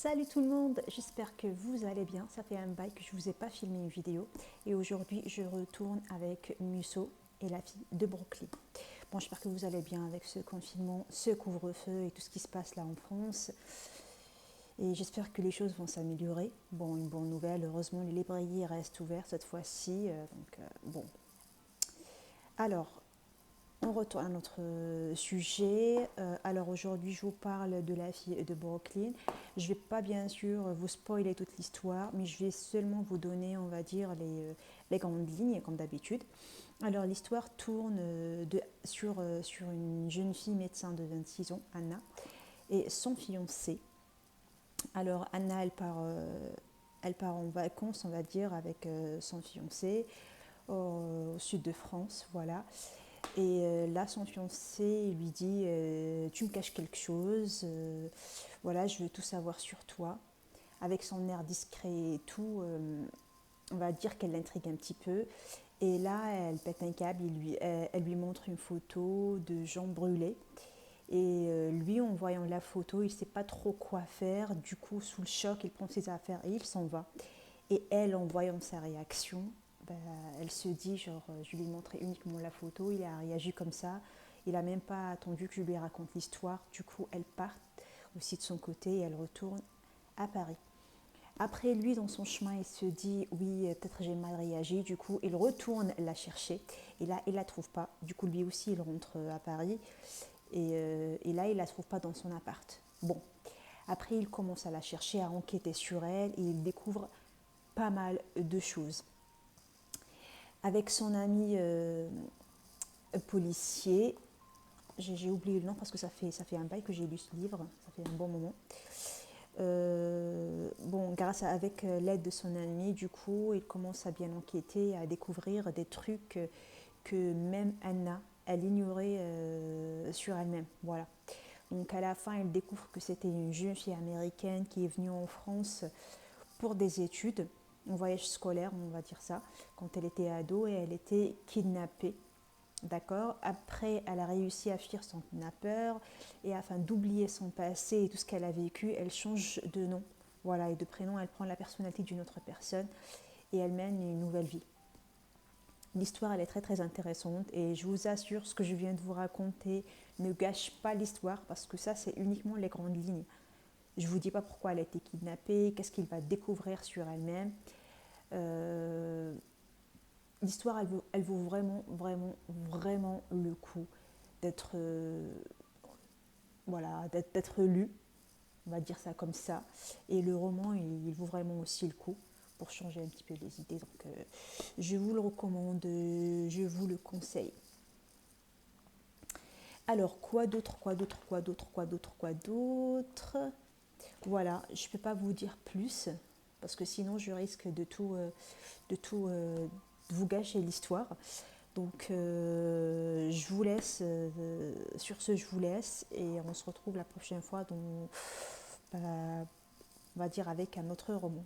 Salut tout le monde, j'espère que vous allez bien. Ça fait un bail que je ne vous ai pas filmé une vidéo et aujourd'hui je retourne avec Musso et la fille de Brooklyn. Bon, j'espère que vous allez bien avec ce confinement, ce couvre-feu et tout ce qui se passe là en France. Et j'espère que les choses vont s'améliorer. Bon, une bonne nouvelle, heureusement les librairies restent ouvertes cette fois-ci. Bon. Alors, on retourne à notre sujet. Alors aujourd'hui, je vous parle de la fille de Brooklyn. Je ne vais pas bien sûr vous spoiler toute l'histoire, mais je vais seulement vous donner, on va dire, les grandes lignes, comme d'habitude. Alors l'histoire tourne sur une jeune fille médecin de 26 ans, Anna, et son fiancé. Alors Anna, elle part en vacances, on va dire, avec son fiancé au sud de France, voilà. Et là, son fiancé lui dit tu me caches quelque chose, voilà, je veux tout savoir sur toi. Avec son air discret et tout, on va dire qu'elle l'intrigue un petit peu. Et là, elle pète un câble, elle lui montre une photo de gens brûlés. Et lui, en voyant la photo, il ne sait pas trop quoi faire. Du coup, sous le choc, il prend ses affaires et il s'en va. Et elle, en voyant sa réaction, bah, elle se dit, genre, je lui ai montré uniquement la photo, il a réagi comme ça, il n'a même pas attendu que je lui raconte l'histoire. Du coup, elle part aussi de son côté et elle retourne à Paris. Après, lui, dans son chemin, il se dit, oui, peut-être j'ai mal réagi. Du coup, il retourne la chercher. Et là, il ne la trouve pas. Du coup, lui aussi, il rentre à Paris. Et là, il ne la trouve pas dans son appart. Bon, après, il commence à la chercher, à enquêter sur elle. Et il découvre pas mal de choses. Avec son ami policier, j'ai oublié le nom parce que ça fait un bail que j'ai lu ce livre, ça fait un bon moment. Bon, avec l'aide de son ami, du coup, il commence à bien enquêter, à découvrir des trucs que même Anna, elle ignorait sur elle-même. Voilà. Donc à la fin, elle découvre que c'était une jeune fille américaine qui est venue en France pour des études, un voyage scolaire, on va dire ça, quand elle était ado et elle était kidnappée. D'accord. Après, elle a réussi à fuir son kidnappeur et afin d'oublier son passé et tout ce qu'elle a vécu, elle change de nom, voilà, et de prénom. Elle prend la personnalité d'une autre personne et elle mène une nouvelle vie. L'histoire, elle est très très intéressante et je vous assure, ce que je viens de vous raconter ne gâche pas l'histoire parce que ça, c'est uniquement les grandes lignes. Je ne vous dis pas pourquoi elle a été kidnappée, qu'est-ce qu'il va découvrir sur elle-même. Euh, L'histoire, elle vaut vraiment, vraiment, vraiment le coup d'être voilà, d'être lue, on va dire ça comme ça. Et le roman, il vaut vraiment aussi le coup pour changer un petit peu les idées. Donc, je vous le recommande, je vous le conseille. Alors, quoi d'autre, quoi d'autre, quoi d'autre, quoi d'autre, quoi d'autre. Voilà, je ne peux pas vous dire plus parce que sinon je risque de tout vous gâcher l'histoire. Donc je vous laisse, sur ce je vous laisse et on se retrouve la prochaine fois, donc, bah, on va dire avec un autre roman.